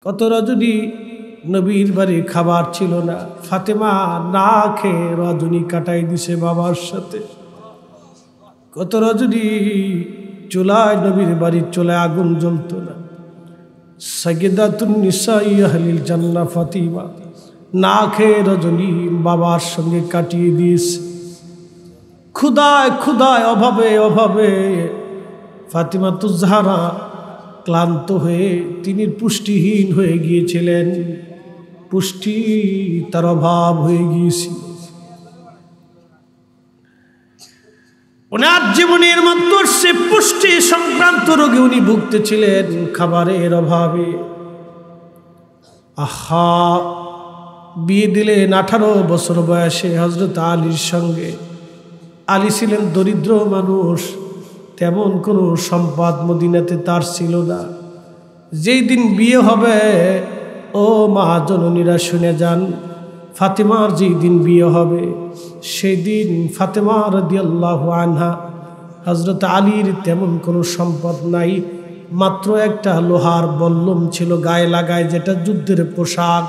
কত রজনী নবীর বাড়ি খাবার ছিল না, ফাতেমা না খেয়ে রজনী কাটাই দিছে বাবার সাথে। কত রজনী চুলায়, নবীর বাড়ির চুলায় আগুন জ্বলত না, সাইয়্যিদাতুন নিসাই আহলিল জান্নাহ ফাতিমা না খেয়ে রজনী বাবার সঙ্গে কাটিয়ে দিয়েছে। ক্ষুধায় ক্ষুধায়, অভাবে অভাবে ফাতিমাতুজ জাহরা ক্লান্ত হয়ে তিনি পুষ্টিহীন হয়ে গিয়েছিলেন, পুষ্টি তার অভাব হয়ে গিয়েছিল। ওনার জীবনের মধ্য সে পুষ্টি সংক্রান্ত রোগে উনি ভুগতেছিলেন, খাবারের অভাবে। আহা, বিয়ে দিলেন 18 বছর বয়সে হযরত আলীর সঙ্গে। আলী ছিলেন দরিদ্র মানুষ, তেমন কোনো সম্পদ মদিনাতে তার ছিল না। যেই দিন বিয়ে হবে, ও মা জননীরা শুনে যান, ফাতেমার যেই দিন বিয়ে হবে সেই দিন ফাতেমা রাদিয়াল্লাহু আনহা, হযরত আলীর তেমন কোনো সম্পদ নাই, মাত্র একটা লোহার বল্লম ছিল গায়ে লাগায়, যেটা যুদ্ধের পোশাক।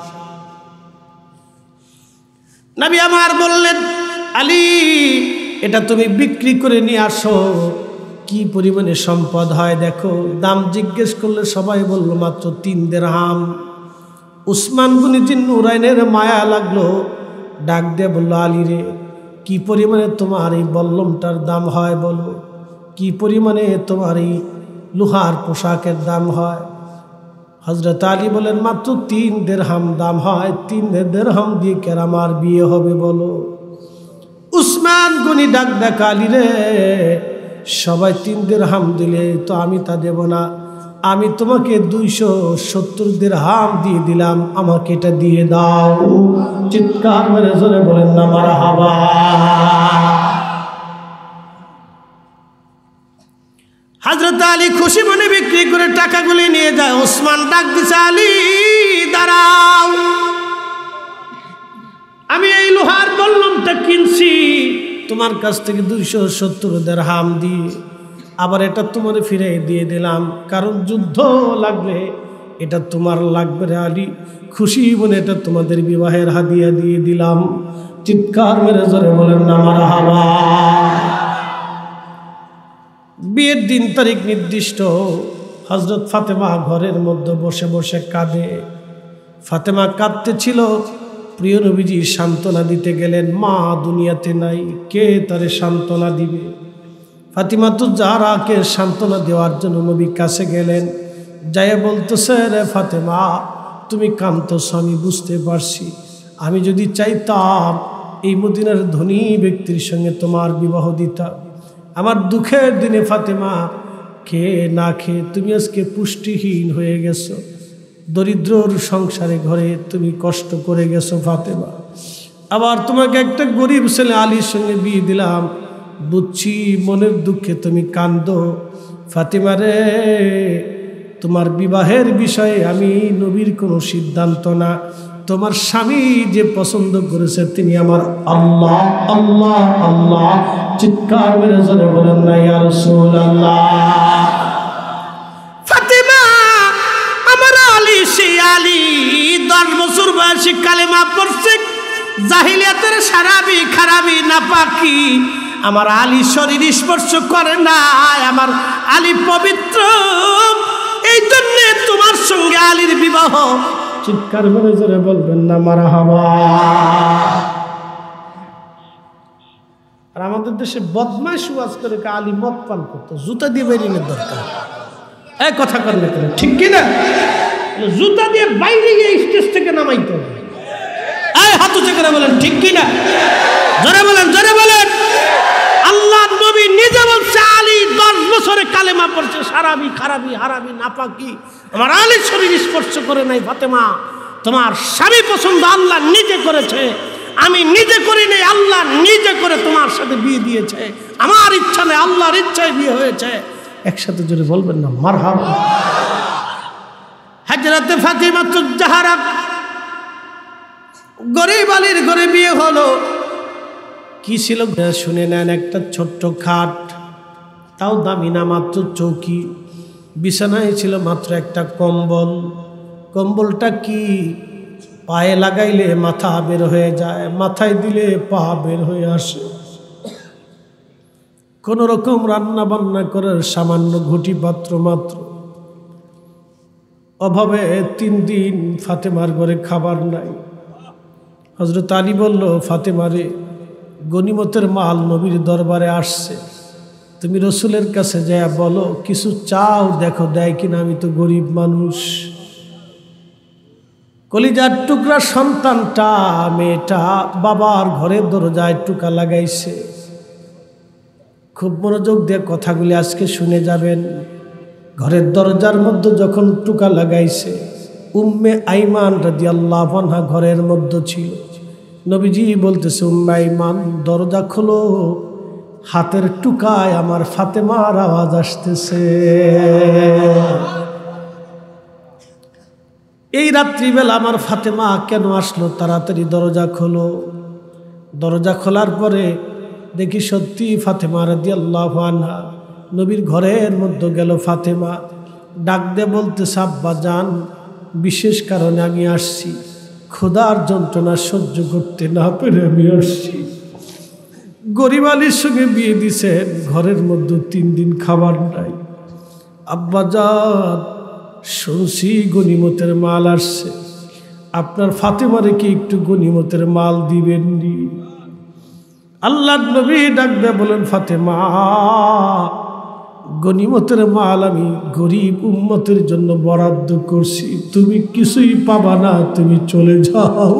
নবী আমার বললেন, আলী এটা তুমি বিক্রি করে নিয়ে আসো। কি পরিমাণে সম্পদ হয় দেখো। দাম জিজ্ঞেস করলে সবাই বলল মাত্র 3 দিরহাম। উসমান গনি জিন্নুরাইনের মায়া লাগলো, ডাক দিয়ে বলল, আলী রে, কি পরিমাণে তোমার এই বল্লমটার দাম হয় বলো, কি পরিমাণে তোমার এই লোহার পোশাকের দাম হয়? হযরত আলী বলেন, মাত্র 3 দিরহাম দাম হয়। 3 দিরহাম দিয়ে কেন আমার বিয়ে হবে বলো? উসমান গনি ডাক দেখ, আলী রে, সবাই 3 দিরহাম দিলে তো আমি তা দেব না, আমি তোমাকে 270 দিরহাম দিয়ে দিলাম, আমাকে এটা দিয়ে দাও। চিৎকার মেরে জোরে বলেন না মারহাবা। হযরত আলী খুশি মনে বিক্রি করে টাকাগুলি নিয়ে যায়। ওসমান ডাক দিছে, আলী দাঁড়াও, আমি এই লোহার বল্লমটা কিনছি তোমার কাছ থেকে 270 দিরহাম দিয়ে, আবার এটা তোমার ফিরে দিয়ে দিলাম, কারণ যুদ্ধ লাগবে, এটা তোমার লাগবে রে আলী। খুশি মনে এটা তোমাদের বিবাহের হাদিয়া দিয়ে দিলাম। চিৎকার মেরে জোরে বলেন না মারহাবা। বিয়ের দিন তারিখ নির্দিষ্ট। হযরত ফাতেমা ঘরের মধ্যে বসে বসে কাঁদে। ফাতেমা কাঁদতেছিল। প্রিয় নবীজি সান্ত্বনা দিতে গেলেন, মা দুনিয়াতে নাই, কে তারে সান্ত্বনা দিবে? ফাতিমাতুজ জাহরাকে সান্ত্বনা দেওয়ার জন্য নবী কাছে গেলেন, যাইয়া বলতেছে, রে ফাতেমা, তুমি কাঁদতেছ, আমি বুঝতে পারছি। আমি যদি চাইতাম এই মদিনার ধনী ব্যক্তির সঙ্গে তোমার বিবাহ দিতাম। আমার দুঃখের দিনে ফাতেমা, খেয়ে না খেয়ে তুমি আজকে পুষ্টিহীন হয়ে গেছো, দরিদ্রর সংসারে ঘরে তুমি কষ্ট করে গেছো ফাতেমা। আবার তোমাকে একটা গরিব ছেলে আলীর সঙ্গে বিয়ে দিলাম, বুঝছি মনের দুঃখে তুমি কান্দো। ফাতেমা রে, তোমার বিবাহের বিষয়ে আমি নবীর কোনো সিদ্ধান্ত না, তোমার স্বামী যে পছন্দ করেছে তিনি আমার আল্লাহ। আল্লাহ আল্লাহ, চিৎকার মেরে জোরে বলেন না ইয়া রাসূলুল্লাহ। ফাতেমা, আমার আলী, সেই আলী 10 বছর বয়সে কালেমা পড়ছে, জাহিলিয়াতের সারাবি খারাবি নাপাকি আমার আলী শরীর স্পর্শ করে না, আমার আলী পবিত্র, এই জন্য তোমার সঙ্গে আলীর বিবাহ। চিৎকার করে জোরে বলবেন না মারহাবা। আর আমাদের দেশে বদমাইশ ওয়াজ করে আলী মদ পান করতো, জুতা দিয়ে বেরিয়ে দরকার। এই কথা করলে ঠিক কিনা? জুতা দিয়ে বাইরে গিয়ে স্টেজ থেকে নামাইতে হবে। এই হাত উঁচু করে বলেন ঠিক কিনা? জোরে বলেন, জোরে বলেন। আল্লাহ নবী নিজে বলছে, আলী 10 বছরে কালেমা পড়ছে, সারাবি খারাবি হারাবি নাপাকি আমার আলীর শরীর স্পর্শ করে নাই। ফাতেমা, তোমার স্বামী পছন্দ আল্লাহ নিজে করেছে, আমি নিজে করি নাই, আল্লাহ নিজে করে তোমার সাথে বিয়ে দিয়েছে। আমার ইচ্ছা নেই, আল্লাহর ইচ্ছায় বিয়ে হয়েছে। একসাথে জোরে বলবেন না মারহাবা। হযরত ফাতিমাতুজ জাহরা গরিব আলীর ঘরে বিয়ে হলো। কি ছিল শুনে নেন, একটা ছোট্ট খাট, তাও দামি না, মাত্র চৌকি, বিছানায় ছিল মাত্র একটা কম্বল, কম্বলটা কি? পায়ে লাগাইলে মাথা বের হয়ে যায়, মাথায় দিলে পা বের হয়ে আসে। কোন রকম রান্না বান্না করার সামান্য ঘটি পাত্র মাত্র। অভাবে 3 দিন ফাতেমার ঘরে খাবার নাই। হযরত আলী বলল, ফাতেমারে, গনিমতের মাল নবীর দরবারে আসছে, তুমি রসুলের কাছে যায় বলো কিছু চাও, দেখো দেয় কিনা, আমি তো গরিব মানুষ। কলিজার টুকরা সন্তানটা, মেয়েটা বাবার ঘরের দরজায় টুকা লাগাইছে। খুব মনোযোগ দিয়ে কথাগুলি আজকে শুনে যাবেন। ঘরের দরজার মধ্যে যখন টুকা লাগাইছে, উম্মে আইমান রাদিয়াল্লাহু আনহা ঘরের মধ্যে ছিল। নবীজি বলতেছে, উম্মে আইমান দরজা খোলো, হাতের টুকায় আমার ফাতেমার আওয়াজ আসতেছে। এই রাত্রিবেলা আমার ফাতেমা কেন আসলো? তাড়াতাড়ি দরজা খোলো। দরজা খোলার পরে দেখি সত্যি ফাতেমা রাদিয়াল্লাহু আনহা নবীর ঘরের মধ্যে গেল। ফাতেমা ডাক দিয়ে বলতেছে, আব্বা জান, বিশেষ কারণে আমি আসছি, ক্ষুধার যন্ত্রণা সহ্য করতে না পেরে আমি আসছি। গরিব আলীর সঙ্গে বিয়ে দিছেন, ঘরের মধ্যে 3 দিন খাবার নাই। আব্বা জান, শুনছি গনিমতের মাল আসছে, আপনার ফাতেমারে কি একটু গনিমতের মাল দিবেন নি? আল্লাহর নবী ডাক দিয়ে বলেন, ফাতেমা, গনিমতের মাল আমি গরিব উম্মতের জন্য বরাদ্দ করছি, তুমি কিছুই পাবা না, তুমি চলে যাও।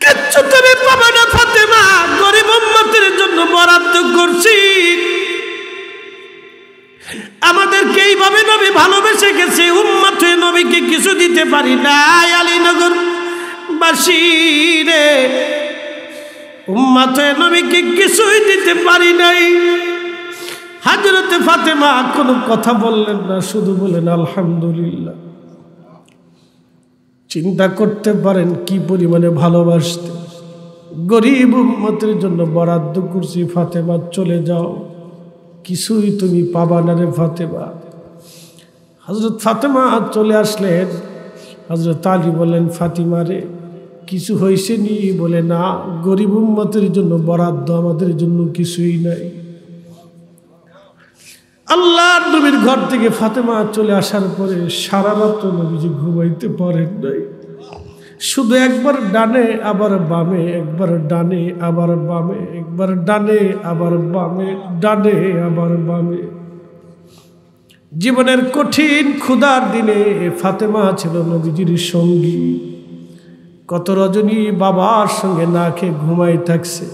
কিচ্ছু তুমি পাবা না ফাতেমা, গরিব উম্মতের জন্য বরাদ্দ করছি। আমাদেরকে এইভাবে নবী ভালোবেসে গেছে, উম্মত হয়ে নবীকে কিছু দিতে পারি না। আলীনগর বাসী রে, উম্মত হয়ে নবীকে কিছুই দিতে পারি নাই। হযরতে ফাতেমা কোনো কথা বললেন না, শুধু বলেন আলহামদুলিল্লাহ। চিন্তা করতে পারেন কি পরিমাণে ভালোবাসতে। গরিব উম্মতের জন্য বরাদ্দ করছি, ফাতেমা চলে যাও, কিছুই তুমি পাবা না রে ফাতেমা। হযরত ফাতেমা চলে আসলেন। হযরত আলী বললেন, ফাতিমা রে, কিছু হয়েছে নি? বলে, না, গরিব উম্মতের জন্য বরাদ্দ, আমাদের জন্য কিছুই নাই। আল্লাহর নবীর ঘর থেকে ফাতেমা চলে আসার পরে সারা রাত নবীজি ঘুমাইতে পারেন নাই। শুধু একবার ডানে আবার বামে, একবার ডানে আবার বামে, একবার ডানে আবার বামে, ডানে আবার বামে। জীবনের কঠিন ক্ষুধার দিনে ফাতেমা ছিল নবীজির সঙ্গী। কত রজনী বাবার সঙ্গে না খেয়ে ঘুমাই থাকছে,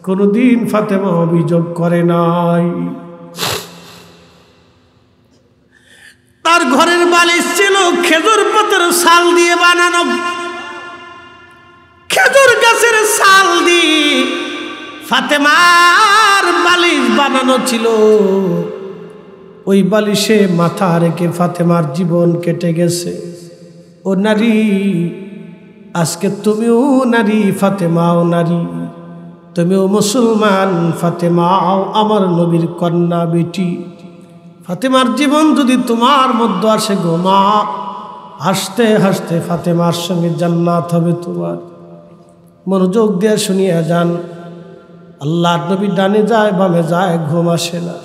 কোনোদিন ফাতেমা অভিযোগ করে নাই। তার ঘরের বালিশ ছিল খেজুর পাতার ছাল দিয়ে বানানো, খেজুর গাছের ছাল দিয়ে ফাতেমার বালিশ বানানো ছিল। ওই বালিশে মাথা রেখে ফাতেমার জীবন কেটে গেছে। ও নারী, আজকে তুমিও নারী, ফাতেমাও নারী, তুমিও মুসলমান, ফাতেমাও আমার নবীর কন্যা বেটি। ফাতেমার জীবন যদি তোমার মধ্যে আসে গো মা, হাসতে হাসতে ফাতেমার সঙ্গে জান্নাত হবে তোমার। মনোযোগ দিয়ে শুনিয়া যান। আল্লাহর নবী ডানে যায় বামে যায়, ঘুম আসে না।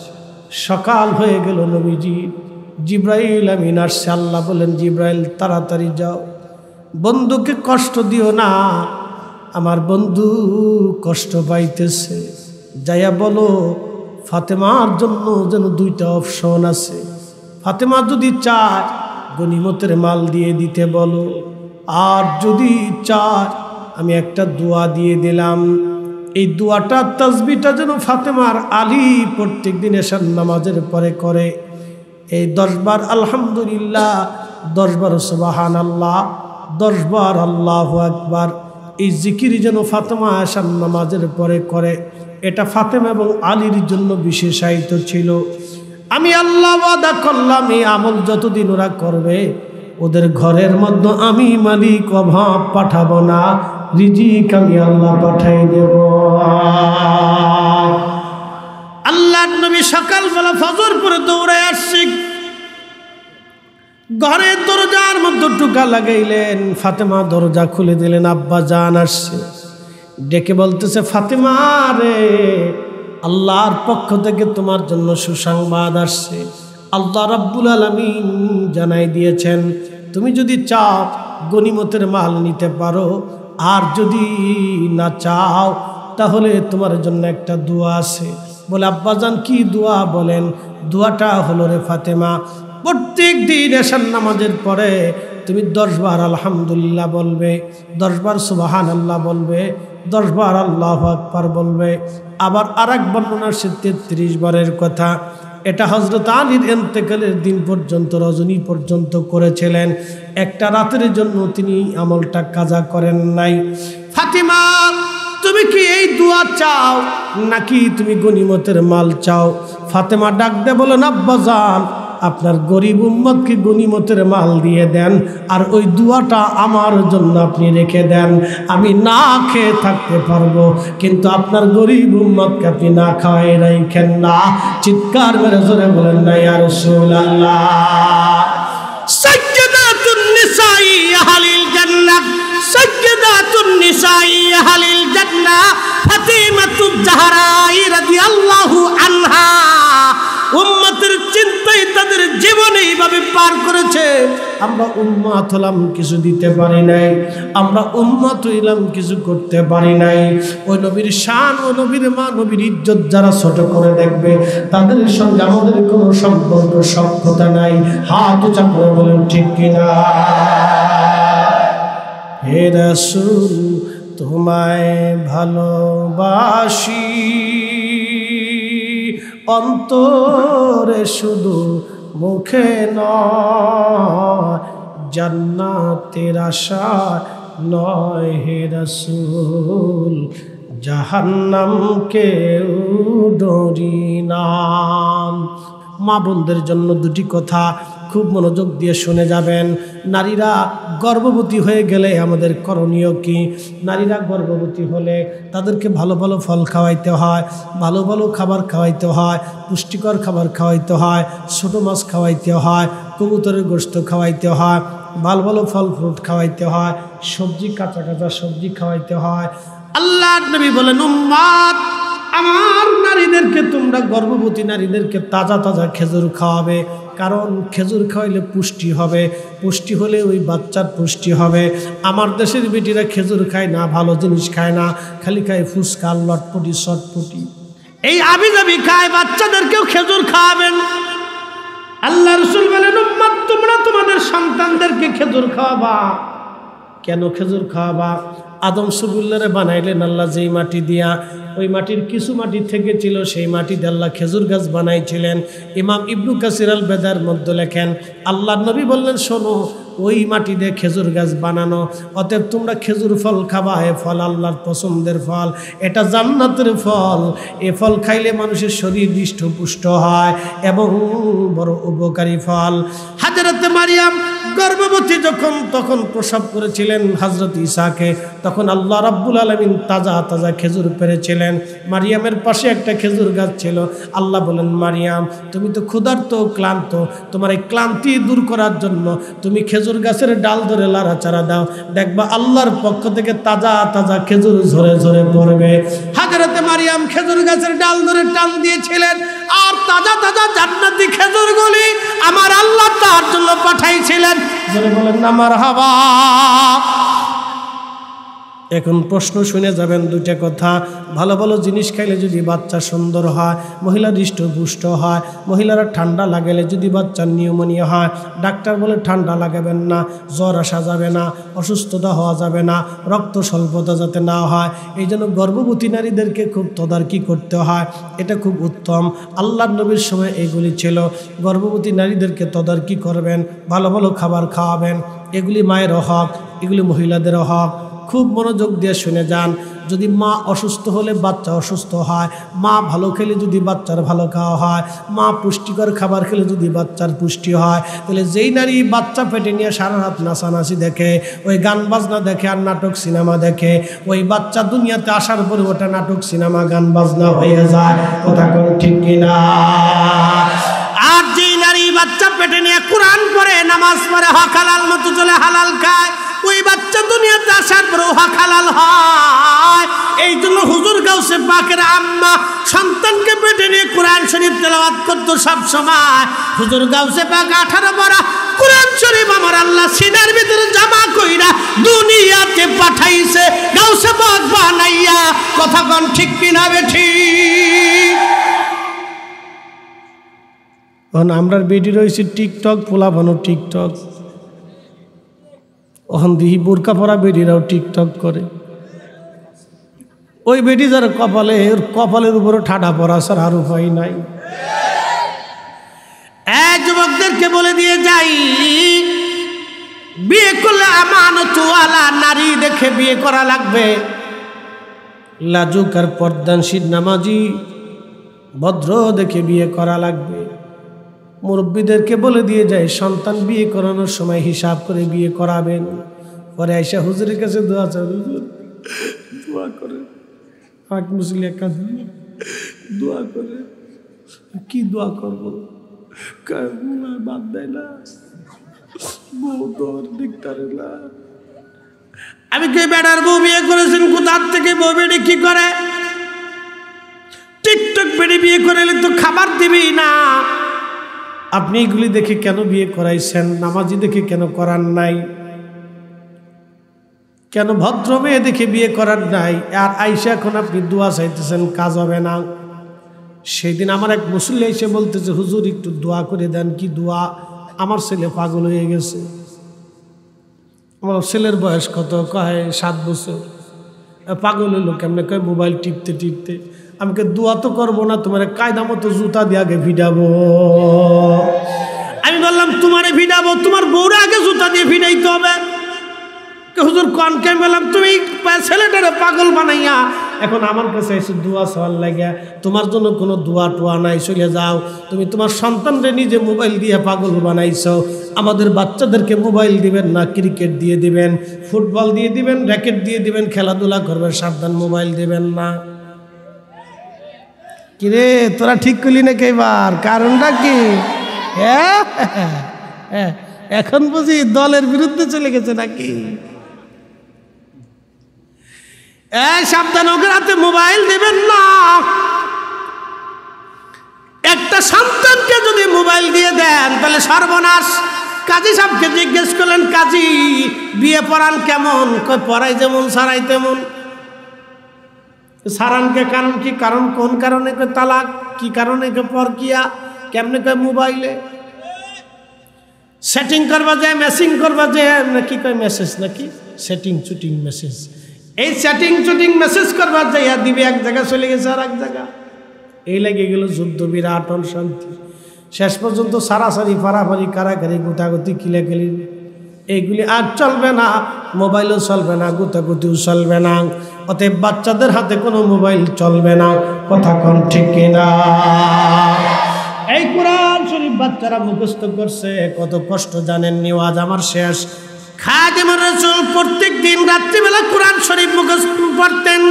সকাল হয়ে গেল, নবীজি জিব্রাইল আমিন আসছে। আল্লাহ বলেন, জিব্রাইল তাড়াতাড়ি যাও, বন্ধুকে কষ্ট দিও না, আমার বন্ধু কষ্ট পাইতেছে। যাইয়া বলো ফাতেমার জন্য যেন 2টা অপশন আছে। ফাতেমা যদি চায় গনিমতের মাল দিয়ে দিতে বলো, আর যদি চায় আমি একটা দোয়া দিয়ে দিলাম। এই দোয়াটা, তাসবিহটা যেন ফাতেমার আলী প্রত্যেক দিন এশার নামাজের পরে করে। এই 10 বার আলহামদুলিল্লাহ, 10 বার সুবহানাল্লাহ, 10 বার আল্লাহু আকবার, এই জিকির যেন ফাতেমা এশার নামাজের পরে করে। এটা ফাতেমা এবং আলীর জন্য বিশেষায়িত ছিল। আমি আল্লাহ ওয়াদা করলাম, এই আমল যতদিন ওরা করবে, ওদের ঘরের মধ্যে আমি মালিক অভাব পাঠাবো না, রিজিক আমি আল্লাহ পাঠাই দেব। আল্লাহর নবী সকালবেলা ফজর পরে দৌড়ে আসছে। ঘরের দরজার মধ্যে টোকা লাগাইলেন। ফাতেমা দরজা খুলে দিলেন। আব্বা জান আসছে, ডেকে বলতেছে, ফাতেমা রে, আল্লাহর পক্ষ থেকে তোমার জন্য সুসংবাদ আসছে। আল্লাহ রাব্বুল আলামিন জানাই দিয়েছেন, তুমি যদি চাও গনিমতের মাল নিতে পারো, আর যদি না চাও তাহলে তোমার জন্য একটা দোয়া আছে। বলে, আব্বাজান কি দোয়া বলেন? দোয়াটা হলো, রে ফাতেমা, প্রত্যেক দিন এশার নামাজের পরে তুমি 10 বার আলহামদুলিল্লাহ বলবে, 10 বার সুবহানাল্লাহ বলবে, 10 বার আল্লাহু আকবার বলবে। আবার আরেক বর্ণনার 33 বারের কথা। এটা হযরত আলীর ইন্তেকালের দিন পর্যন্ত, রজনী পর্যন্ত করেছিলেন। একটা রাতের জন্য তিনি আমলটা কাজা করেন নাই। ফাতিমা, তুমি কি এই দোয়া চাও নাকি তুমি গনিমতের মাল চাও? ফাতেমা ডাক দে বলেন, আব্বাজান, আপনার গরিব উম্মতকে গনিমতের মাল দিয়ে দেন, আর ওই দোয়াটা আমার জন্য আপনি রেখে দেন। আমি না খেয়ে থাকতে পারবো, কিন্তু আপনার গরিব উম্মতকে আপনি না খাওয়াই রাখেন না। চিৎকার মেরে জোরে বলেন না, ইয়া রাসূলুল্লাহ। সাজ্জাদাতুন নিসাই আহলিল জান্নাহ, সাজ্জাদাতুন নিসাই আহলিল জান্নাহ ফাতিমাতুজ জাহরা রাদিয়াল্লাহু আনহা উম্মতের চিন্তায় তাদের জীবন এইভাবে পার করেছে। আমরা উম্মত হলাম, কিছু দিতে পারি নাই। আমরা উম্মত হইলাম, কিছু করতে পারি নাই। ওই নবীর শান, ও নবীর মা, নবীর ইজ্জত যারা ছোট করে দেখবে, তাদের সঙ্গে আমাদের কোনো সম্পর্ক, সখ্যতা নাই। হাত উঁচা করে বলেন ঠিক কিনা? হে রাসূল, তোমায় ভালোবাসি, অন্তরে শুধু, মুখে নয়, জান্নাতের আশা নয়। হে রাসূল, জাহান্নামকে ডরি না। মা বোনদের জন্য দুটি কথা খুব মনোযোগ দিয়ে শুনে যাবেন। নারীরা গর্ভবতী হয়ে গেলে আমাদের করণীয় কি? নারীরা গর্ভবতী হলে তাদেরকে ভালো ভালো ফল খাওয়াইতে হয়, ভালো ভালো খাবার খাওয়াইতে হয়, পুষ্টিকর খাবার খাওয়াইতে হয়, ছোটো মাছ খাওয়াইতে হয়, কবুতরের গোশত খাওয়াইতে হয়, ভালো ভালো ফল ফ্রুট খাওয়াইতে হয়, সবজি, কাঁচা কাঁচা সবজি খাওয়াইতে হয়। আল্লাহর নবী বলেন, উম্মত, আমার নারীদেরকে, তোমরা গর্ভবতী নারীদেরকে তাজা তাজা খেজুর খাওয়াবে। কারণ খেজুর খাওয়াইলে পুষ্টি হবে, পুষ্টি হলে ওই বাচ্চার পুষ্টি হবে। আমার দেশের বেটিরা খেজুর খায় না, ভালো জিনিস খায় না, খালি খায় ফুচকা, লটপটি, চটপটি, এই আবিজাবি খায়। বাচ্চাদেরকেও খেজুর খাওয়াবেন। আল্লাহ রাসূল বলেন, উম্মত, তোমরা তোমাদের সন্তানদেরকে খেজুর খাওয়াবা। কেন খেজুর খাওয়াবা? আদম সবুল্লারে বানাইলেন আল্লাহ যেই মাটি দিয়া, ওই মাটির কিছু মাটি থেকে ছিল, সেই মাটিতে আল্লাহ খেজুর গাছ বানাইছিলেন। ইমাম ইবনু কাসির আল বেদার মধ্যে লেখেন, আল্লাহ নবী বললেন, শোনো, ওই মাটি দিয়ে খেজুর গাছ বানানো, অতএব তোমরা খেজুর ফল খাবা। এ ফল আল্লাহর পছন্দের ফল, এটা জান্নাতের ফল। এ ফল খাইলে মানুষের শরীর হৃষ্টপুষ্ট হয় এবং বড় উপকারী ফল। হাজরতে মারিয়াম গর্ভবতী যখন, তখন প্রসব করেছিলেন হযরত ঈসাকে, তখন আল্লাহ রাব্বুল আলামিন তাজা তাজা খেজুর পেড়েছিলেন। মারিয়ামের পাশে একটা খেজুর গাছ ছিল। আল্লাহ বলেন, মারিয়াম, তুমি তো ক্ষুধার্ত, ক্লান্ত, তোমার এই ক্লান্তি দূর করার জন্য তুমি খেজুর গাছের ডাল ধরে লাড়াচাড়া দাও, দেখবা আল্লাহর পক্ষ থেকে তাজা তাজা খেজুর ঝরে ঝরে পড়বে। হযরতে মারিয়াম খেজুর গাছের ডাল ধরে টান দিয়েছিলেন, আর তাজা তাজা জান্নাতি খেজুরগুলি আমার আল্লাহ তার জন্য পাঠাইছিলেন। জোরে বলেন না মারহাবা। এখন প্রশ্ন শুনে যাবেন দুইটা কথা। ভালো ভালো জিনিস খাইলে যদি বাচ্চা সুন্দর হয়, মহিলা হৃষ্টপুষ্ট হয়, মহিলারা ঠান্ডা লাগালে যদি বাচ্চার নিউমোনিয়া হয়, ডাক্তার বলে ঠান্ডা লাগাবেন না, জ্বর আসা যাবে না, অসুস্থতা হওয়া যাবে না, রক্ত স্বল্পতা যাতে না হয়। এই জন্য গর্ভবতী নারীদেরকে খুব তদারকি করতে হয়, এটা খুব উত্তম। আল্লাহর নবীর সময় এগুলি ছিল। গর্ভবতী নারীদেরকে তদারকি করবেন, ভালো ভালো খাবার খাওয়াবেন। এগুলি মায়েরও হক, এগুলি মহিলাদেরও হক। খুব মনোযোগ দিয়ে শুনে যান। যদি মা অসুস্থ হলে বাচ্চা অসুস্থ হয়, মা ভালো খেলে যদি বাচ্চার ভালো খাওয়া হয়, মা পুষ্টিকর খাবার খেলে যদি বাচ্চার পুষ্টি হয়, তাহলে যেই নারী বাচ্চা পেটে নিয়ে সারা রাত নাচানাচি দেখে, ওই গান বাজনা দেখে আর নাটক সিনেমা দেখে, ওই বাচ্চা দুনিয়াতে আসার পরে ওটা নাটক সিনেমা গান বাজনা হয়ে যায়। কথা কোন ঠিক কিনা? আর যেই নারী বাচ্চা পেটে নিয়ে কোরআন পড়ে নামাজ পড়ে হক হালাল মতো চলে হালাল খায়, ওই বাচ্চা দুনিয়াতে আসার পরেও হক হালাল হয়। এই জন্য হুজুর গাউসে পাকের আম্মা সন্তানকে পেটে নিয়ে কোরআন শরীফ তেলাওয়াত করতো সব সময়। হুজুর গাউসে পাক 18 পারা কোরআন শরীফ আমার আল্লাহ সিনার ভিতরে জমা কইরা দুনিয়াতে পাঠাইছে গাউসে পাক বানাইয়া। কথা কোন ঠিক কিনা বেঠিক? আমরা বেডি রয়েছি টিকটক, পোলা বানো টিকটক, ওখান দিহি বোরকা পরা বেডিরাও টিকটক করে। ওই বেডি যার কপালের উপরে ঠাডা পড়া ছাড়া আর উপায় নাই। যুবকদেরকে বলে দিয়ে যাই, বিয়ে করলে আমানতওয়ালা নারী দেখে বিয়ে করা লাগবে, লাজুক আর পর্দানশীল নামাজি ভদ্র দেখে বিয়ে করা লাগবে। মুরব্বীদেরকে বলে দিয়ে যায়, সন্তান বিয়ে করানোর সময় হিসাব করে বিয়ে করাবেন। পরে আইসা হুজুরের কাছে দোয়া চান, হুজুর দোয়া করে আমাকে মুসলিয়া কাজ দোয়া করে। কি দোয়া করবো? বাদ দেয় না, বউ তোর দেখতে না। আমি কে বেড়ার বউ বিয়ে করেছেন, কোথার থেকে বউ বেড়ে কি করে? টিকটক বেড়ে বিয়ে করে তো খাবার দিবি না। আপনি এগুলি দেখে কেন বিয়ে করাইছেন? নামাজি দেখে কেন করার নাই? কেন ভদ্র মেয়ে দেখে বিয়ে করার নাই? আর আইসা এখন আপনি দোয়া চাইতেছেন, কাজ হবে না। সেই দিন আমার এক মুসল্লি এসে বলতেছে, হুজুর একটু দোয়া করে দেন। কি দোয়া? আমার ছেলে পাগল হয়ে গেছে। আমার ছেলের বয়স কত? কয় 7 বছর। পাগল হইলো কেমনে? কয় মোবাইল টিপতে টিপতে। আমাকে দোয়া তো করবো না, তোমার কায়দা মতো জুতা দিয়ে আগে ভিডাবো। আমি বললাম তোমারে ভিডাবো, তোমার বউরা আগে জুতা দিয়ে ভিডাইতে হবে। হুজুর কনকে বললাম, তুমি ছেলেটারে পাগল বানাইয়া এখন আমার কাছে এসে দোয়া চাওয়ার লাগিয়া, তোমার জন্য কোনো দোয়া টোয়া নাই, চলে যাও। তুমি তোমার সন্তানরে নিজে মোবাইল দিয়ে পাগল বানাইছো। আমাদের বাচ্চাদেরকে মোবাইল দিবেন না, ক্রিকেট দিয়ে দিবেন, ফুটবল দিয়ে দিবেন, র্যাকেট দিয়ে দিবেন, খেলাধুলা করবেন, সাবধান মোবাইল দিবেন না। কিরে তোরা ঠিক করলি না কেবার? কারণটা কি? এখন বুঝি দলের বিরুদ্ধে চলে গেছে নাকি? সাবধান, ওকে রাতে মোবাইল দেবেন না। একটা সন্তানকে যদি মোবাইল দিয়ে দেন তাহলে সর্বনাশ। কাজী সাহেবকে জিজ্ঞেস করলেন, কাজী বিয়ে পড়ান কেমন? কই পড়াই যেমন সারাই তেমন। সারানকে কারণ কি? কারণ কোন কারণে? কই তালাক। কি কারণে? কই পরকিয়া। কেমনে? কই মোবাইলে সেটিং করবা যায়, মেসিং করবা যায় নাকি? কই মেসেজ নাকি সেটিং চুটিং মেসেজ। এই সেটিং চুটিং মেসেজ করবা যাইয়া দিবে এক জায়গা, চলে গেছে আর এক জায়গা। এই লেগে গেল যুদ্ধ, বিরাট শান্তি। শেষ পর্যন্ত সারাসারি ফারাফারি কারাকারি গুতাগুতি কিলাকিলি, এইগুলি আর চলবে না। মোবাইলও চলবে না, গুতাগুতিও চলবে না। অতএব বাচ্চাদের হাতে কোনো মোবাইল চলবে না। কথা কোন ঠিক কিনা? এই কোরআন শরীফ বাচ্চারা মুখস্থ করছে, কত কষ্ট জানেননি। আজ আমার শেষ। খাদিমুর রাসূল প্রত্যেক দিন রাত্রিবেলা কোরআন শরীফ মুখস্থ পড়তেন,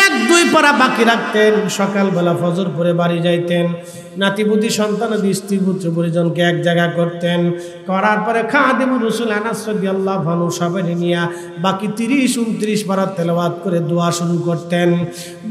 1-2 পারা বাকি রাখতেন। সকালবেলা ফজর পরে বাড়ি যাইতেন। নাতিপুতি সন্তানাদি স্ত্রী পুত্র পরিজনকে এক জায়গা করতেন। করার পরে খাদিমুর রাসূল আনাস রাদিয়াল্লাহু আনহু সবাই নিয়ে বাকি 30-29 পারা তেলাওয়াত করে দোয়া শুরু করতেন।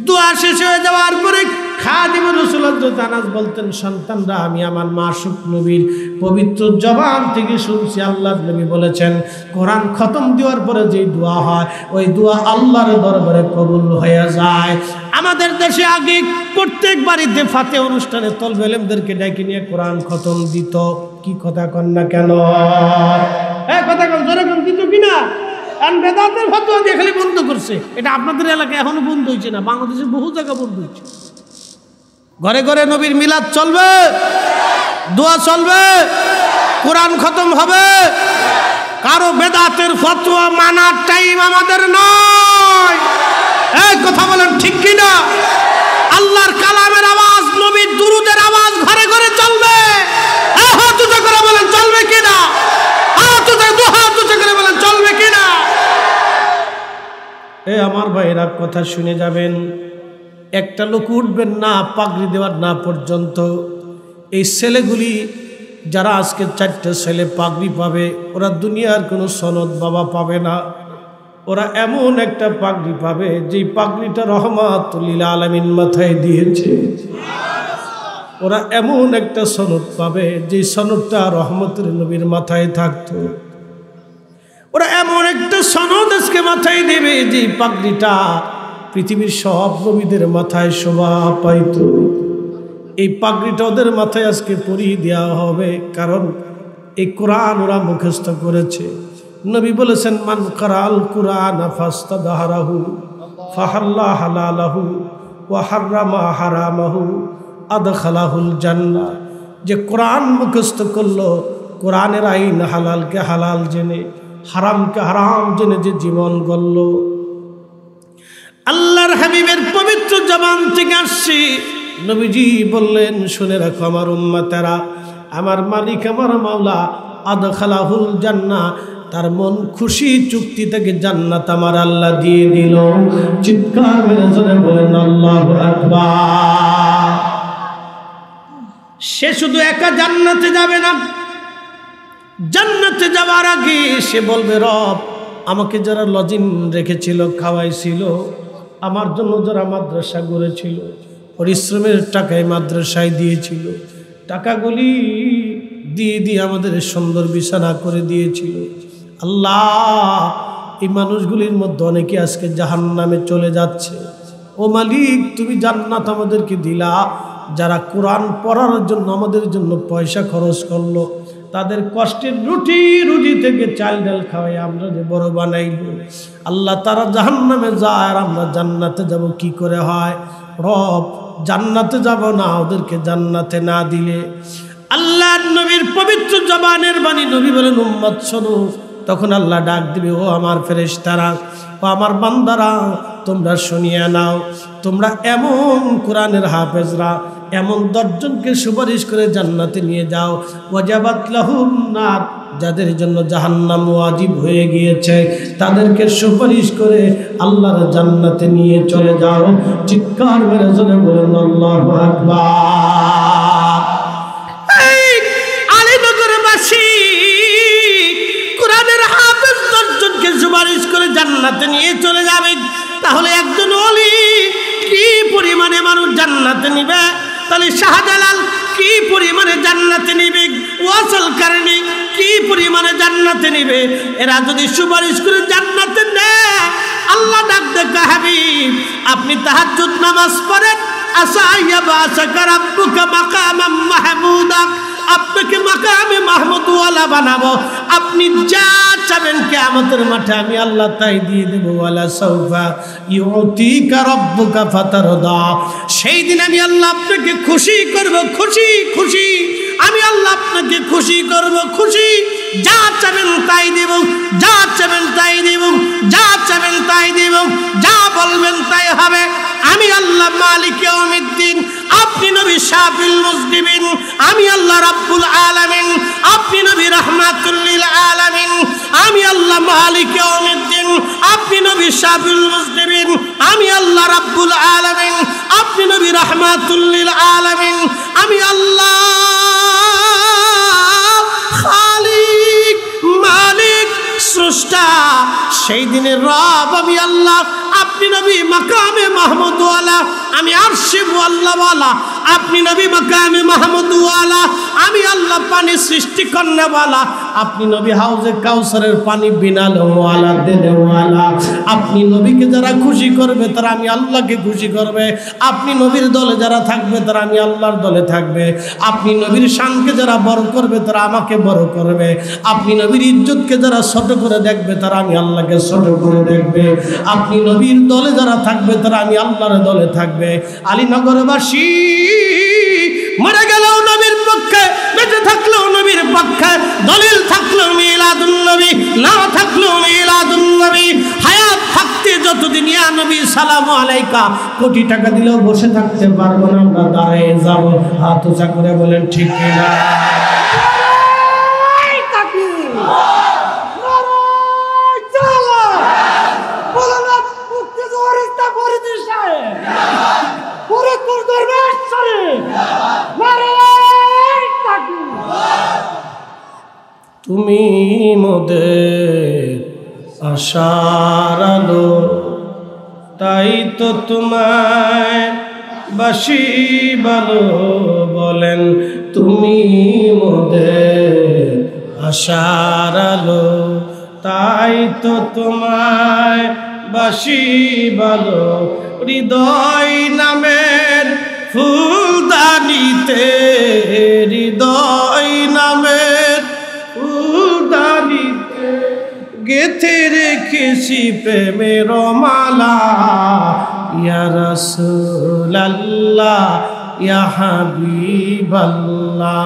দোয়া শেষ হয়ে যাওয়ার পরে খাদিমুর রাসূল হযরত আনাস বলতেন, সন্তানরা আমি আমার মাসুক নবীর পবিত্র জবান থেকে শুনছি, আল্লাহর নবী বলেছেন কোরআন খতম দেওয়ার পরে যে দোয়া হয় ওই দোয়া আল্লাহর দরবারে কবুল হয়ে যায়। আমাদের দেশে আগে প্রত্যেক বাড়িতে ফাতে অনুষ্ঠানে তলবে ইলমদেরকে ডেকে নিয়ে কোরআন খতম দিত। কি কথা কন না কেন? কথা কন জোরে কন, দিত কিনা? কারণ বেদাতের ফতোয়া দিয়ে খালি বন্ধ করছে। এটা আপনাদের এলাকায় এখনো বন্ধ হয়েছে না, বাংলাদেশের বহু জায়গা বন্ধ হয়েছে। ঘরে ঘরে নবীর মিলাদ চলবে, দোয়া চলবে, কোরআন খতম হবে। কারো বেদাতের ফতোয়া মানার টাইম আমাদের নয়। এই কথা বলেন ঠিক কিনা? আল্লাহর কালামের আওয়াজ, নবীর দুরূদের আওয়াজ ঘরে ঘরে চলবে। হাত উঁচু করে বলেন চলবে কিনা? হাত উঁচু করে বলেন চলবে কিনা? আমার ভাইরা কথা শুনে যাবেন। একটা লোক উঠবেন না পাগড়ি দেওয়ার না পর্যন্ত। এই ছেলেগুলি যারা আজকে 4টে ছেলে পাগড়ি পাবে, ওরা দুনিয়ার কোনো সনদ বাবা পাবে না। ওরা এমন একটা পাগড়ি পাবে যেই পাগড়িটা রহমাতুল লিল আলামিন মাথায় দিয়েছে। ওরা এমন একটা সনদ পাবে যেই সনদটা রহমতের নবীর মাথায় থাকতো। ওরা এমন একটা সনদ আজকে মাথায় দেবে যে পাগড়িটা পৃথিবীর সব নবীদের মাথায় শোভা পাইত। এই পাগড়িটা ওদের মাথায় আজকে পরিয়ে দেওয়া হবে, কারণ এই কোরআন ওরা মুখস্থ করেছে। নবী বলেছেন, মান কারাল কুরআন ফাস্তাদহারাহু ফাহাল্লা হালালাহু ওয়া হাররামা হারামাহু আদখালাহুল জান্নাহ। যে কোরআন মুখস্থ করলো, কোরআনের আইন হালালকে হালাল জেনে হারামকে হারাম জেনে যে জীবন গড়ল, আল্লাহর হাবিবের পবিত্র জবান থেকে আসছে। নবীজি বললেন, শুনে রাখো আমার উম্মতেরা, আমার মালিক আমার মাওলা আদখালাহুল জান্নাহ, তার মন খুশি চুক্তি থেকে জান্নাত আমার আল্লাহ দিয়ে দিল। চিৎকার মেরে জোরে বলেন আল্লাহু আকবার। সে শুধু একা জান্নাতে যাবে না, জান্নাতে যাওয়ার আগে সে বলবে, রব আমাকে যারা লজিং রেখেছিল, খাওয়াইছিল, আমার জন্য যারা মাদ্রাসা গড়েছিল, পরিশ্রমের টাকায় মাদ্রাসায় দিয়েছিল, টাকাগুলি দিয়ে দিয়ে আমাদের সুন্দর বিছানা করে দিয়েছিল, আল্লাহ এই মানুষগুলির মধ্যে অনেকে আজকে জাহান্নামে চলে যাচ্ছে। ও মালিক, তুমি জান্নাত আমাদেরকে দিলা। যারা কোরআন পড়ার জন্য আমাদের জন্য পয়সা খরচ করলো, তাদের কষ্টের রুজি থেকে চাল ডাল খাওয়াই আমরা যে বড় বানাইল, আল্লাহ তারা জাহান্নামে যায় আর আমরা জান্নাতে যাব কি করে হয়? রব জান্নাতে যাব না, ওদেরকে জান্নাতে না দিলে। আল্লাহর নবীর পবিত্র জবানের বাণী, নবী বলেন, উম্মত শোনো। তখন আল্লাহ ডাক দিবে, ও আমার ফেরেশতারা, ও আমার বান্দারা, তোমরা শুনিয়ে নাও। তোমরা এমন কোরআনের হাফেজরা, এমন 10 জনকে সুপারিশ করে জান্নাতে নিয়ে যাও। ওয়াজাবাত লাহুম নার, যাদের জন্য জাহান্নাম ওয়াজিব হয়ে গিয়েছে, তাদেরকে সুপারিশ করে আল্লাহর জান্নাতে নিয়ে চলে যাও। চিৎকার মেরে জোরে বলেন আল্লাহু আকবার। এই আলীনগরবাসী কোরআনের হাফেজ 10 জনকে সুপারিশ করে জান্নাতে নিয়ে চলে যাবে। তাহলে একজন ওলি কি পরিমাণে মানুষ জান্নাতে নিবে? তাহলে শাহজালাল কি পরিমাণে জান্নাতে নিবে? ওয়াসল কারণী কি পরিমাণে জান্নাতে নিবে? এরা যদি সুপারিশ করে জান্নাতে নেয়, আল্লাহ ডাক দেয়, হাবিব আপনি তাহাজ্জুদ নামাজ পড়েন, আসা ইয়াবাসাকা রাব্বুকা মাকামাম মাহমুদা, আপনাকে মাকামে মাহমুদ ওয়ালা বানাবো। আপনি যা চাবেন কিয়ামতের মাঠে আমি আল্লাহ তাই দিয়ে দেব। ওয়ালা সাউফা ইউতিকা রাব্বুকা ফাতারদা, সেই দিন আমি আল্লাহ আপনাকে খুশি করব, খুশি খুশি আমি আল্লাহ আপনাকে খুশি করব, খুশি। যা চাবেন তাই দেব, যা চাবেন তাই দেব, যা চাবেন তাই দেব, যা বলবেন তাই হবে। আমি আল্লাহ মালিক ইয়াউমিদ্দিন, আপনি নবী শাফিল মুজনিবিন, আমি আল্লাহ রাব্বুল আলামিন, আপনি নবী রাহমাতুল লিল আলামিন। আমি আল্লাহ মালিক ইয়াউমিদ্দিন, আপনি নবী শাফিল মুজনিবিন, আমি আল্লাহ রাব্বুল আলামিন, আপনি নবী রাহমাতুল লিল আলামিন। আমি আল্লাহ খালিক মালিক স্রষ্টা, সেই দিনের রব আমি আল্লাহ, আপনি নবী মাকামে মাহমুদ ওয়ালা, আমি আরশে ওয়াল্লা ওয়ালা, আপনি নবী মাকামে মাহমুদ ওয়ালা, আমি আল্লাহ পানি সৃষ্টি করনে ওয়ালা, আপনি নবী হাউজে কাউসারের পানি বিনালে ওয়ালা দেনে ওয়ালা। আপনি নবীকে যারা খুশি করবে তারা আমি আল্লাহকে খুশি করবে। আপনি নবীর দলে যারা থাকবে তারা আমি আল্লাহর দলে থাকবে। আপনি নবীর শানকে যারা বড় করবে তারা আমাকে বড় করবে। আপনি নবীর ইজ্জতকে যারা ছোট করে দেখবে তারা আমি আল্লাহকে ছোট করে দেখবে। আপনি নবীর দলে যারা থাকবে তারা আমি আল্লাহর দলে থাকবে। আলীনগরবাসী মরে গেলেও নবীর পক্ষে, বেঁচে থাকলেও নবীর পক্ষে, দলিল থাকলেও মিলাদুন নবী, না থাকলেও মিলাদুন নবী। হায়াত থাকতে যতদিন ইয়া নবী সালামু আলাইকা কোটি টাকা দিলেও বসে থাকতে পারবো না, আমরা দাঁড়িয়ে যাব। হাত উঁচা করে বলেন ঠিক কিনা? তুমি মোদের আশার আলো, তাই তো তোমায় বাসি ভালো। বলেন তুমি মোদের আশার আলো, তাই তো তোমায় বাসি ভালো। হৃদয় নামের ফুলদানিতে, হৃদয় নামের ফুলদানিতে গেথে রেখেছি প্রেমের মালা। ইয়া রাসূলাল্লাহ ইয়া হাবিবাল্লাহ,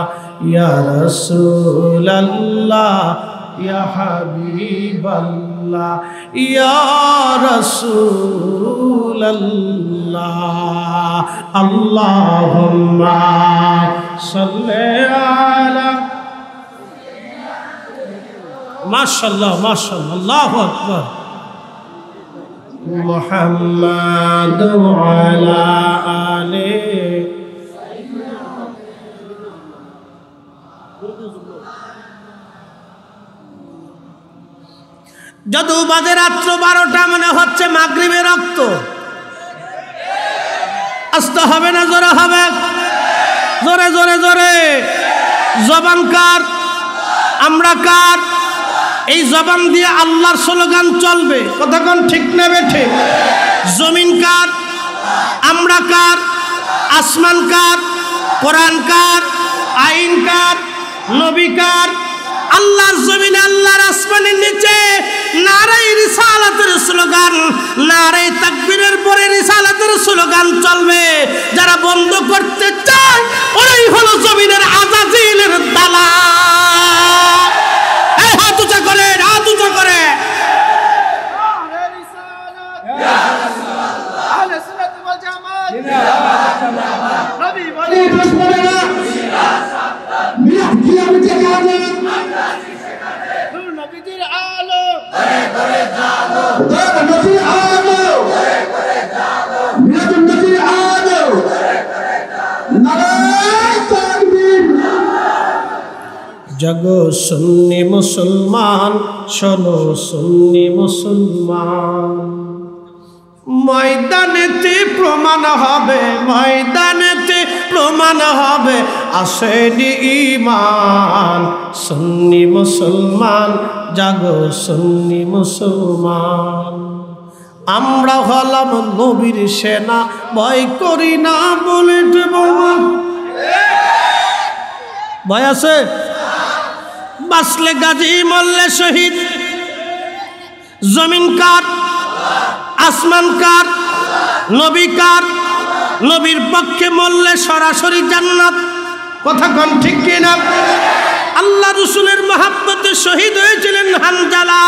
ইয়া রাসূলাল্লাহ ইয়া হাবিবাল্লাহ, ইয়া রাসূলাল্লাহ। আল্লাহুম্মা সাল্লি আলা, মাশাআল্লাহ মাশাআল্লাহ, আল্লাহু আকবার। মুহাম্মাদ ওয়া আলা আলিহি। যদু বাজে রাত্র 12টা, মনে হচ্ছে মাগরিবের রক্ত। আসতে হবে না জোরে হবে? জোরে জোরে জোরে। জবান কার? আমরা কার? এই জবান দিয়ে আল্লাহর স্লোগান চলবে। কতক্ষণ ঠিক নেবে ঠিক? জমিন কার? আমরা কার? আসমান কার? কোরআন কার? আইন কার? নবী কার? আল্লাহর জমিনে আল্লাহর আসমানের নিচে নারায়ে রিসালাতের স্লোগান, নারায়ে তাকবীরের পরে রিসালাতের স্লোগান চলবে। যারা বন্ধ করতে চায় ওরাই হলো জমিনের আজাজিলের দালাল। এই হাত উঁচা করে, হাত উঁচা করে। আহলে সুন্নাত ওয়াল জামাত জিন্দাবাদ। নবী বলে না মিয়া কি আমি থেকে আগে নূর নবীর আলো করে করে জালো, নূর নবীর আলো করে করে জালো, মিয়া নবীর আলো করে করে জালো। নারায়ে তাকবীর। জাগো সুন্নি মুসলমান, শোনো সুন্নি মুসলমান, ময়দানেতে প্রমাণ হবে, ময়দানেতে প্রমাণ হবে আসেনি ঈমান। সুন্নি মুসলমান জাগো সুন্নি মুসলমান, আমরা হলাম নবীর সেনা, ভয় করি না বলে ভয় আছে? বাঁচলে গাজী, মরলে শহীদ। জমিন কার? আসমান কার? নবী কার? নবীর পক্ষে মরলে সরাসরি জান্নাত। কথা কোন ঠিক কিনা? আল্লাহ রাসূলের মহব্বতে শহীদ হয়েছিলেন হানজালা।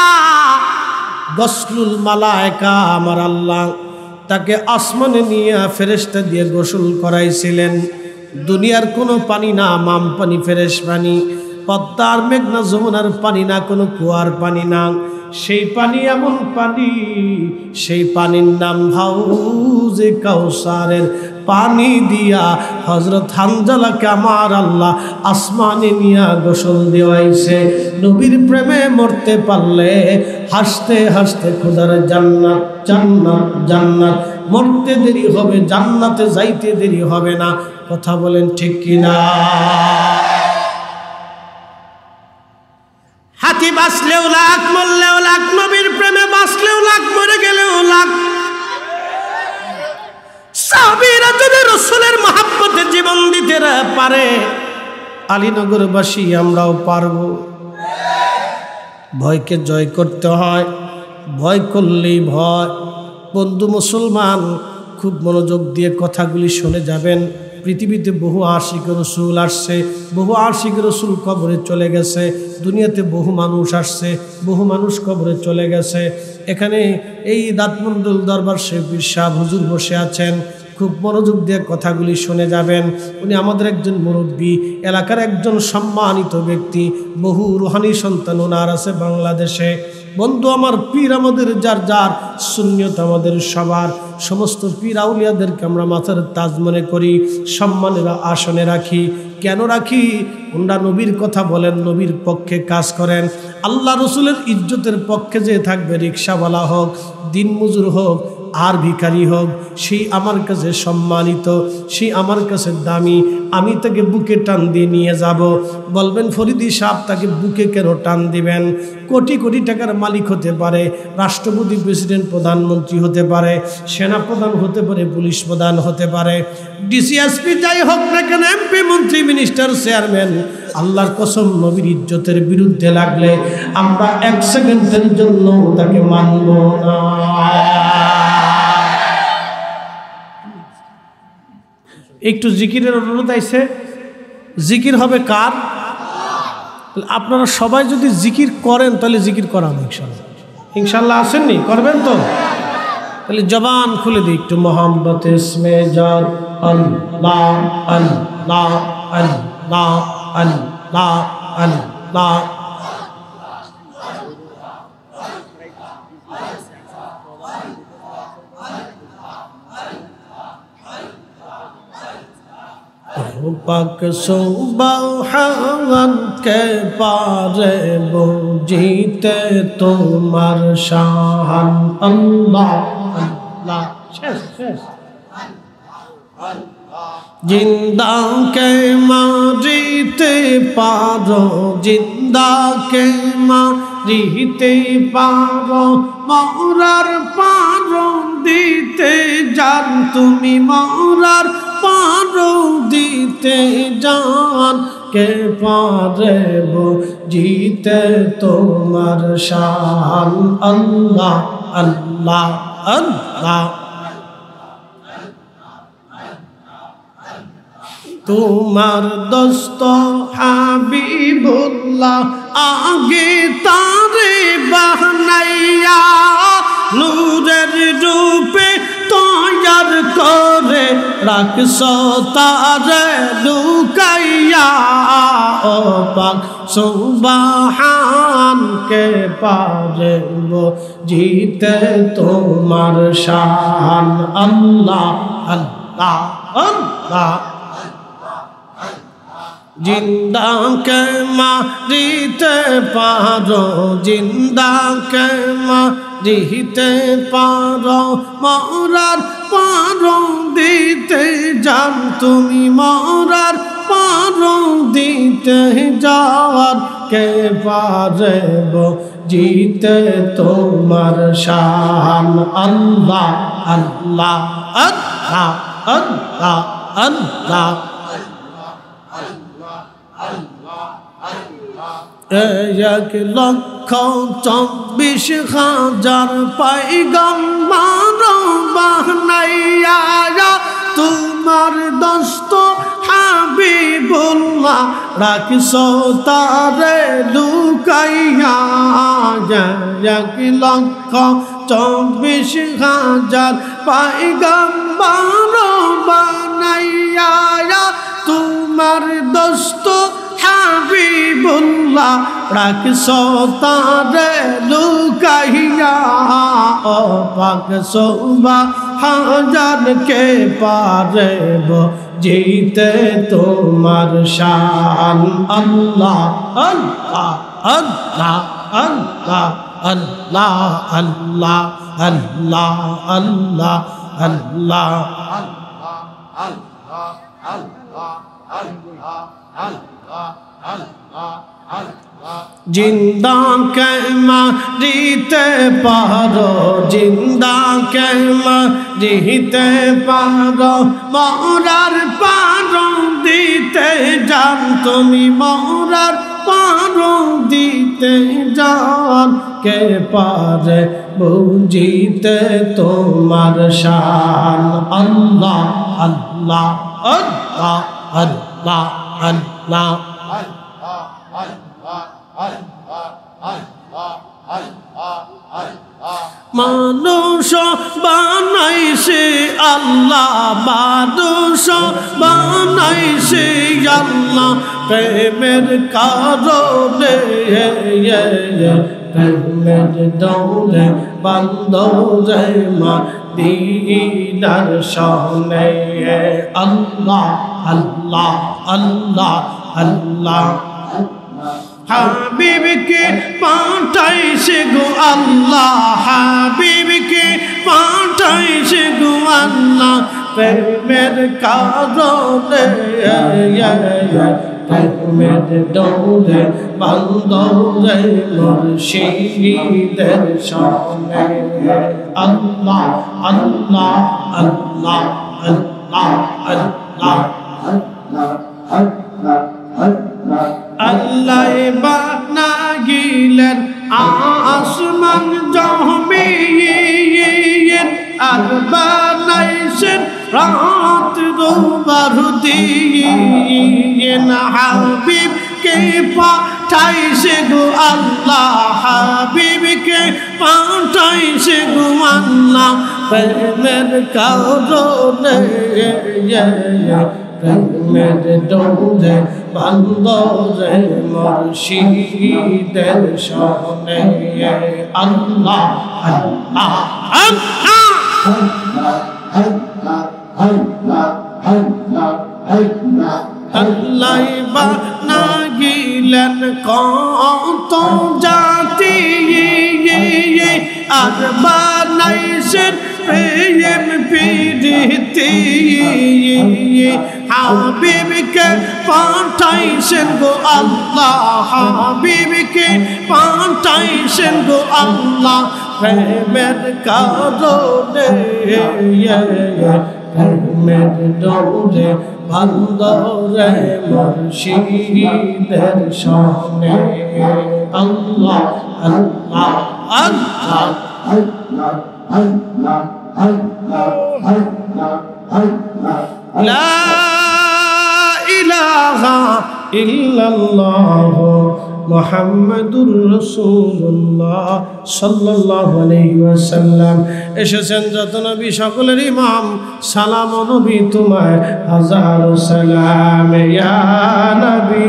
গসলুল মালায়েকা, আমার আল্লাহ তাকে আসমানে নিয়ে ফেরেশতা দিয়ে গোসল করাইছিলেন। দুনিয়ার কোনো পানি না, মাম পানি, ফেরেশ পানি, পদ্মার মেঘনা যমুনার পানি না, কোনো কুয়ার পানি না। সেই পানি এমন পানি, সেই পানির নাম হাউজে কাউসারের পানি দিয়া হযরত হানজালাকে আমার আল্লাহ আসমানে নিয়া গোসল দেওয়াইছে। নবীর প্রেমে মরতে পারলে হাসতে হাসতে খোদার জান্নাত জান্নাত জান্নাত, মরতে দেরি হবে, জান্নাতে যাইতে দেরি হবে না। কথা বলেন ঠিক কিনা? হাতি বাঁচলেও লাখ, মরলেও লাখ, নবীর প্রেমে বাঁচলেও লাখ, মরে গেলেও লাখ। সাহাবীরা যদি রাসূলের মহব্বতে জীবন দিতে পারে, আলীনগরবাসী আমরাও পারব। ভয়কে জয় করতে হয়, ভয় করলেই ভয়। বন্ধু মুসলমান, খুব মনোযোগ দিয়ে কথাগুলি শুনে যাবেন। পৃথিবীতে বহু আশিক রসুল আসছে, বহু আশিক রসুল কবরে চলে গেছে। দুনিয়াতে বহু মানুষ আসছে, বহু মানুষ কবরে চলে গেছে। এখানে এই দাঁতমন্ডল দরবার শরীফের শাহ হুজুর বসে আছেন। খুব মনোযোগ দিয়ে কথাগুলি শুনে যাবেন। উনি আমাদের একজন মুরব্বী, এলাকার একজন সম্মানিত ব্যক্তি। বহু রুহানি সন্তান ওনার আছে বাংলাদেশে। বন্ধু আমার, পীর আমাদের যার যার, সুন্নিয়ত আমাদের সবার। সমস্ত পীর আউলিয়াদেরকে আমরা মাথার তাজ মনে করি, সম্মানের আসনে রাখি। কেন রাখি? ওনারা নবীর কথা বলেন, নবীর পক্ষে কাজ করেন, আল্লাহ রসুলের ইজ্জতের পক্ষে যে থাকবে, রিক্সাওয়ালা হোক, দিনমজুর হোক, আর ভিখারি হোক, সেই আমার কাছে সম্মানিত, সেই আমার কাছে দামি। আমি তাকে বুকে টান দিয়ে নিয়ে যাব। বলবেন ফরিদি সাহেব তাকে বুকে কেন টান দিবেন? কোটি কোটি টাকার মালিক হতে পারে, রাষ্ট্রপতি, প্রেসিডেন্ট, প্রধানমন্ত্রী হতে পারে, সেনা প্রধান হতে পারে, পুলিশ প্রধান হতে পারে, ডিসিএসপি যাই হোক না কেন, এমপি, মন্ত্রী, মিনিস্টার, চেয়ারম্যান, আল্লাহর কসম নবীর ইজ্জতের বিরুদ্ধে লাগলে আমরা এক সেকেন্ডের জন্য তাকে মানব না। একটু জিকিরের অনুরোধ আইছে। জিকির হবে কার? আপনারা সবাই যদি জিকির করেন তাহলে জিকির করাবো ইনশাল্লাহ। ইনশাল্লাহ আসেননি? করবেন তো? তাহলে জবান খুলে দিই একটু। মোহাম্মদ ইসমে জান আল্লাহ আল্লাহ আল্লাহ আল্লাহ আল্লাহ। পাক সুবহান কে পারে বুঝিতে তোমার শান। আল্লাহ আল্লাহ। শেষ শেষ। জিন্দা কে মারিতে পারো, জিন্দা কে মারিতে পারো, মরার পারো দিতে জান তুমি, মরার পারো দিতে জান। কে পারে বুঝিতে তোমার শান। আল্লাহ আল্লাহ আল্লাহ। তোমার দোস্ত হাবিবুল্লাহ আগে তারে বানাইয়া, নূরের রূপে তৈয়ার করে রাখছ তারে লুকাইয়া। ও পাক সুবহান কে পারে বুঝিতে তোমার শান। আল্লাহ আল্লাহ আল্লাহ। জিন্দা কে মারিতে পারো, জিন্দা কে মারিতে পারো, মরার পারো দিতে জান তুমি, মরার পারো দিতে জান। কে পারে বুঝিতে তোমার শান। আল্লাহ আল্লাহ আল্লাহ আল্লাহ আল্লাহ। এক লক্ষ ২৪,০০০ পয়গম্বর বানাইয়া, তোমার দোস্ত হাবিবুল্লাহ রাখছ তারে লুকাইয়া। এক লক্ষ ২৪,০০০ পয়গম্বর বানাইয়া, তোমার দোস্ত হাবিবুল্লাহ রাখছ তারে লুকাইয়া। ও পাক সুবহান কে পারে বুঝিতে তোমার শান। আল্লাহ আল্লাহ আল্লাহ আল্লাহ আল্লাহ আল্লাহ আল্লাহ আল্লাহ আল্লাহ জিন্দা কে মারিতে পারো, জিন্দা কে মারিতে পারো, মরার পারো দিতে জান তুমি, মরার পারো দিতে জান। কে পারে বুঝিতে তোমার শান। আল্লাহ আল্লাহ আল্লাহ আল্লাহ আল্লাহ। মানুষ বানাইছে আল্লাহ, মানুষ বানাইছে আল্লাহ প্রেমের কারণে, প্রেমের দৌলে বান্ধরে দিদার শোনে আল্লাহ আল্লাহ আল্লাহ আল্লাহ হাবিবকে পাঠাইছে গো আল্লাহ হাবিবকে পাঠাইছে গো আল্লাহ প্রেমের কারণে প্রেমের ডোরে বান্দরে মুর্শিদের শোনে আল্লাহ আল্লাহ আল্লাহ আল্লাহ আল্লাহ আল্লাহ বানাইলেন আসমান জমিন আর বানাইছেন রাত দুবার দিন হাবিবকে পাঠাইছে গো আল্লাহ হাবিবকে পাঠাইছে গো আল্লাহ প্রেমের কারণে প্রেমের ডোরে বান্দরে মুর্শিদের শোনে আল্লাহ আল্লাহ আল্লাহ বানাইলেন কত জাতি আর বানাইছেন প্রেম প্রীতি হাবিবকে পাঠাইছেন গো আল্লাহ হাবিবকে পাঠাইছেন গো আল্লাহ প্রেমের কারণে প্রেমের ডোরে বান্দরে মুর্শিদের শোনে আল্লাহ আল্লাহ আল্লাহ লা ইলাহা ইল্লাল্লাহ মুহাম্মাদুর রাসূলুল্লাহ সাল্লাল্লাহু আলাইহি ওয়াসাল্লাম এসেছেন যত নবী সকলের ইমাম সালাম নবী তোমায় হাজারো সালাম ইয়া নবী